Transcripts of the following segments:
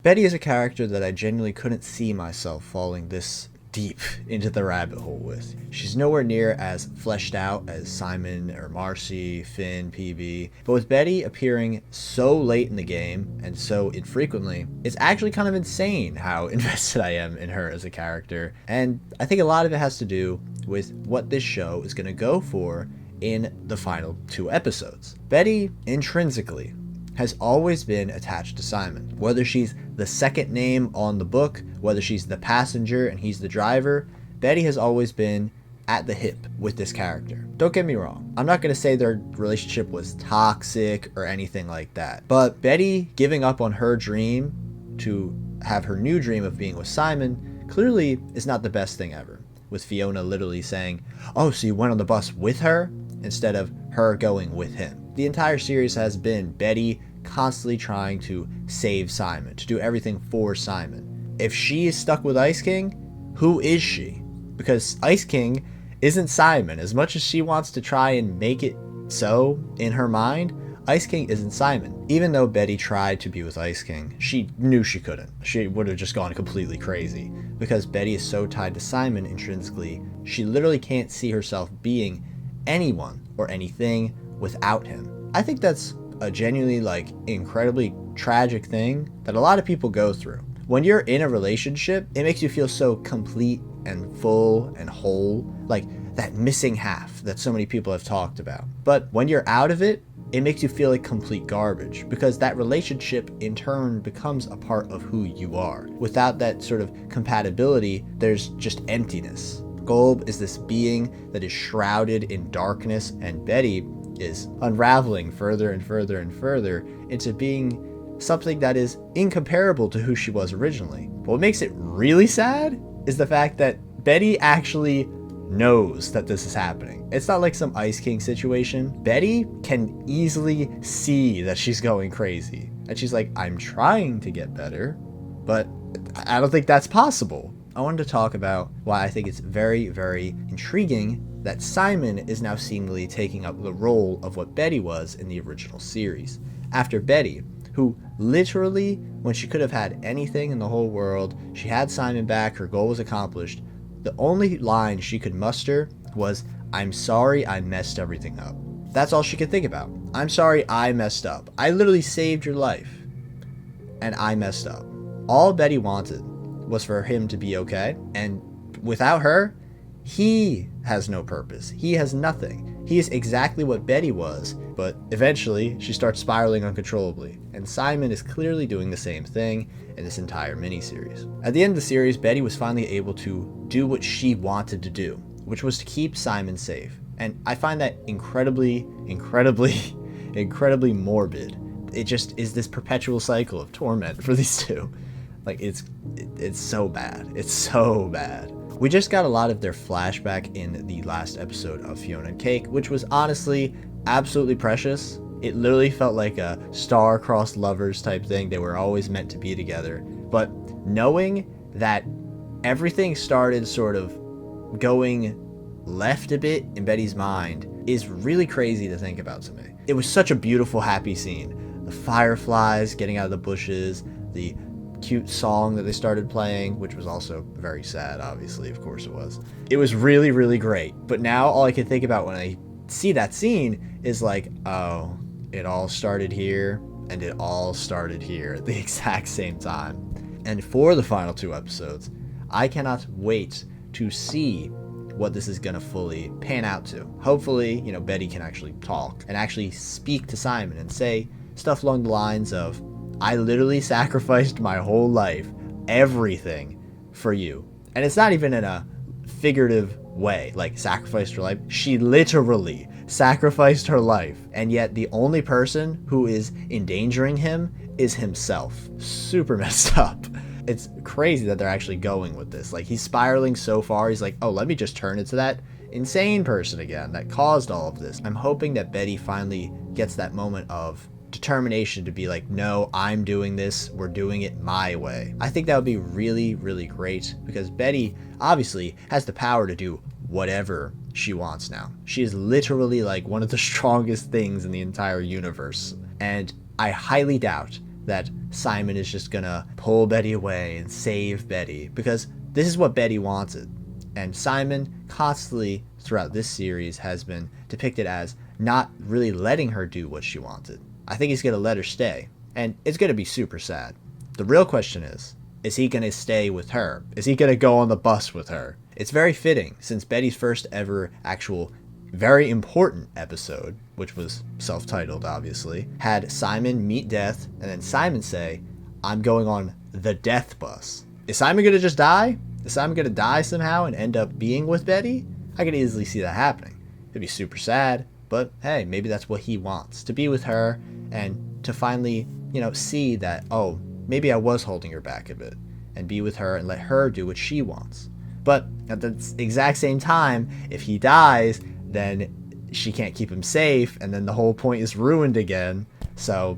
Betty is a character that I genuinely couldn't see myself falling this deep into the rabbit hole with. She's nowhere near as fleshed out as Simon or Marcy, Finn, PB, but with Betty appearing so late in the game and so infrequently, it's actually kind of insane how invested I am in her as a character, and I think a lot of it has to do with what this show is going to go for in the final 2 episodes. Betty, intrinsically, has always been attached to Simon. Whether she's the second name on the book, whether she's the passenger and he's the driver, Betty has always been at the hip with this character. Don't get me wrong, I'm not going to say their relationship was toxic or anything like that, but Betty giving up on her dream to have her new dream of being with Simon clearly is not the best thing ever, with Fiona literally saying, "Oh, so you went on the bus with her?" instead of her going with him. The entire series has been Betty constantly trying to save Simon, to do everything for Simon. If she is stuck with Ice King, who is she? Because Ice King isn't Simon. As much as she wants to try and make it so in her mind, Ice King isn't Simon. Even though Betty tried to be with Ice King, she knew she couldn't. She would have just gone completely crazy. Because Betty is so tied to Simon intrinsically, she literally can't see herself being anyone or anything without him. I think that's a genuinely incredibly tragic thing that a lot of people go through. When you're in a relationship, it makes you feel so complete and full and whole, like that missing half that so many people have talked about. But when you're out of it, it makes you feel like complete garbage, because that relationship in turn becomes a part of who you are. Without that sort of compatibility, there's just emptiness. GOLB is this being that is shrouded in darkness, and Betty is unraveling further and further and further into being something that is incomparable to who she was originally. But what makes it really sad is the fact that Betty actually knows that this is happening. It's not like some Ice King situation. Betty can easily see that she's going crazy. And she's like, I'm trying to get better, but I don't think that's possible. I wanted to talk about why I think it's very, very intriguing that Simon is now seemingly taking up the role of what Betty was in the original series. After Betty, who literally, when she could have had anything in the whole world, she had Simon back, her goal was accomplished, the only line she could muster was, "I'm sorry I messed everything up." That's all she could think about. I'm sorry I messed up. I literally saved your life, and I messed up. All Betty wanted was for him to be okay, and without her, he has no purpose. He has nothing. He is exactly what Betty was, but eventually she starts spiraling uncontrollably, and Simon is clearly doing the same thing in this entire miniseries. At the end of the series, Betty was finally able to do what she wanted to do, which was to keep Simon safe, and I find that incredibly morbid. It just is this perpetual cycle of torment for these two. Like, it's so bad. It's so bad. We just got a lot of their flashback in the last episode of Fionna and Cake, which was honestly absolutely precious. It literally felt like a star-crossed lovers type thing. They were always meant to be together. But knowing that everything started sort of going left a bit in Betty's mind is really crazy to think about to me. It was such a beautiful, happy scene. The fireflies getting out of the bushes, the cute song that they started playing, which was also very sad, obviously, of course it was. It was really, really great. But now all I can think about when I see that scene is like, oh, it all started here, and it all started here at the exact same time. And for the final 2 episodes, I cannot wait to see what this is gonna fully pan out to. Hopefully, Betty can actually talk and actually speak to Simon and say stuff along the lines of, I literally sacrificed my whole life, everything, for you. And it's not even in a figurative way, like sacrificed her life. She literally sacrificed her life. And yet the only person who is endangering him is himself. Super messed up. It's crazy that they're actually going with this. Like, he's spiraling so far, he's like, oh, let me just turn into that insane person again that caused all of this. I'm hoping that Betty finally gets that moment of determination to be like, no, I'm doing this, we're doing it my way. I think that would be really, really great, because Betty obviously has the power to do whatever she wants now. She is literally like one of the strongest things in the entire universe, and I highly doubt that Simon is just gonna pull Betty away and save Betty, because this is what Betty wanted. And Simon constantly throughout this series has been depicted as not really letting her do what she wanted. I think he's gonna let her stay, and it's gonna be super sad. The real question is he gonna stay with her? Is he gonna go on the bus with her? It's very fitting, since Betty's first ever actual very important episode, which was self-titled obviously, had Simon meet death and then Simon say, "I'm going on the death bus." Is Simon gonna just die? Is Simon gonna die somehow and end up being with Betty? I could easily see that happening. It'd be super sad, but hey, maybe that's what he wants, to be with her and to finally, see that, oh, maybe I was holding her back a bit, and be with her and let her do what she wants. But at the exact same time, if he dies, then she can't keep him safe, and then the whole point is ruined again. So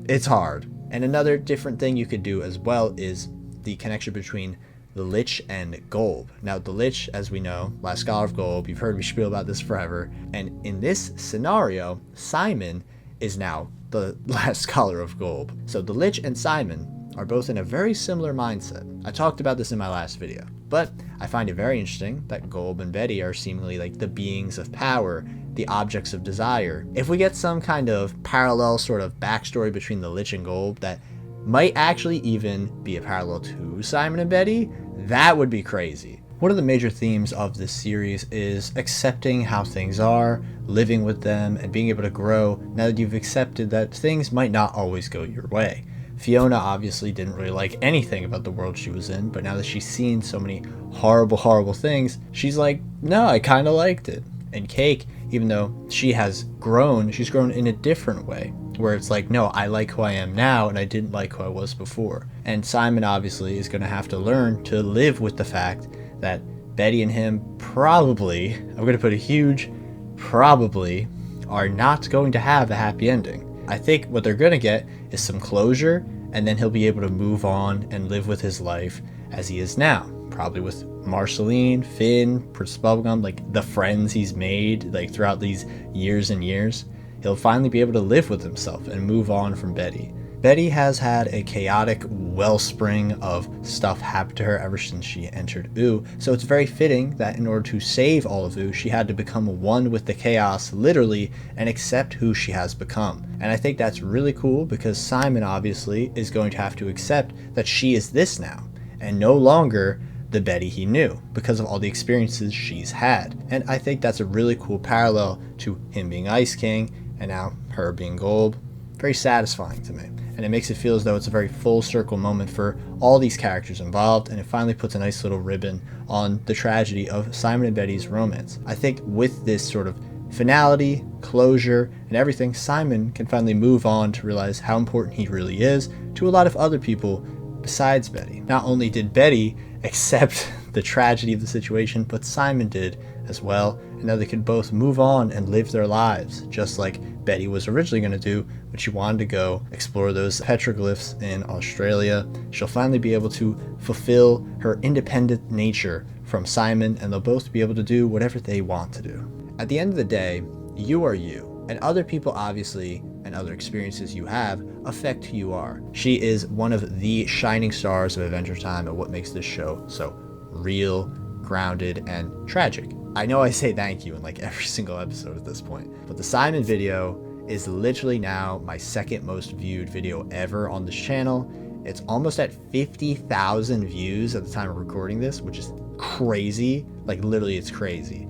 it's hard. And another different thing you could do as well is the connection between the Lich and GOLB. Now, the Lich, as we know, last scholar of GOLB, you've heard me spiel about this forever, and in this scenario, Simon is now the last scholar of GOLB. So the Lich and Simon are both in a very similar mindset. I talked about this in my last video, but I find it very interesting that GOLB and Betty are seemingly like the beings of power, the objects of desire. If we get some kind of parallel sort of backstory between the Lich and GOLB that might actually even be a parallel to Simon and Betty, that would be crazy. One of the major themes of this series is accepting how things are, living with them, and being able to grow now that you've accepted that things might not always go your way. Fionna obviously didn't really like anything about the world she was in, but now that she's seen so many horrible things, she's like, no, I kind of liked it. And Cake, even though she has grown, she's grown in a different way, where it's like, no, I like who I am now, and I didn't like who I was before. And Simon obviously is going to have to learn to live with the fact that Betty and him probably, I'm going to put a huge probably, are not going to have a happy ending. I think what they're going to get is some closure, and then he'll be able to move on and live with his life as he is now. Probably with Marceline, Finn, Prince Bubblegum, like the friends he's made like throughout these years and years. He'll finally be able to live with himself and move on from Betty. Betty has had a chaotic wellspring of stuff happen to her ever since she entered Oo, so it's very fitting that in order to save all of Oo, she had to become one with the chaos, literally, and accept who she has become. And I think that's really cool because Simon obviously is going to have to accept that she is this now, and no longer the Betty he knew because of all the experiences she's had. And I think that's a really cool parallel to him being Ice King and now her being GOLB. Very satisfying to me. And it makes it feel as though it's a very full circle moment for all these characters involved, and it finally puts a nice little ribbon on the tragedy of Simon and Betty's romance. I think with this sort of finality, closure, and everything, Simon can finally move on to realize how important he really is to a lot of other people besides Betty. Not only did Betty accept the tragedy of the situation, but Simon did as well, and now they could both move on and live their lives, just like Betty was originally going to do when she wanted to go explore those petroglyphs in Australia. She'll finally be able to fulfill her independent nature from Simon, and they'll both be able to do whatever they want to do. At the end of the day, you are you, and other people obviously and other experiences you have affect who you are. She is one of the shining stars of Adventure Time and what makes this show so real, grounded, and tragic. I know I say thank you in like every single episode at this point, but the Simon video is literally now my second most viewed video ever on this channel. It's almost at 50,000 views at the time of recording this, which is crazy. Like literally it's crazy.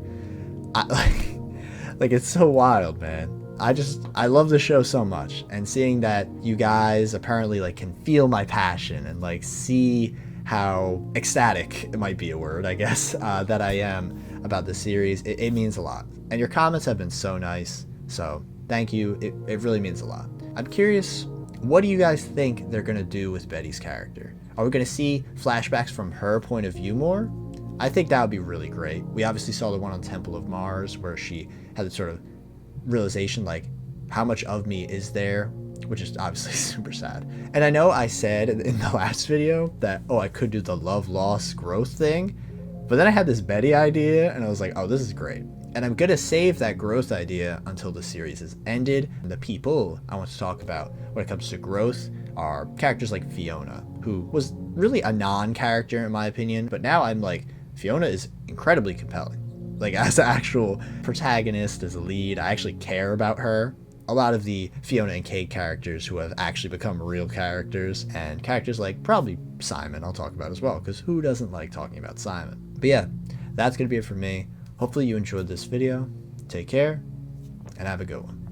Like it's so wild, man. I love the show so much, and seeing that you guys apparently like can feel my passion and like see how ecstatic, it might be a word, I guess, that I am about the series, it means a lot. And your comments have been so nice, so thank you. It really means a lot. I'm curious, what do you guys think they're gonna do with Betty's character? Are we gonna see flashbacks from her point of view more? I think that would be really great. We obviously saw the one on Temple of Mars where she had this sort of realization, like, how much of me is there, which is obviously super sad. And I know I said in the last video that, oh, I could do the love, loss, growth thing, but then I had this Betty idea and I was like, oh, this is great. And I'm gonna save that growth idea until the series is ended. And the people I want to talk about when it comes to growth are characters like Fionna, who was really a non-character in my opinion, but now I'm like, Fionna is incredibly compelling. Like, as an actual protagonist, as a lead, I actually care about her. A lot of the Fionna and Cake characters who have actually become real characters, and characters like probably Simon I'll talk about as well, because who doesn't like talking about Simon? But yeah, that's going to be it for me. Hopefully you enjoyed this video. Take care, and have a good one.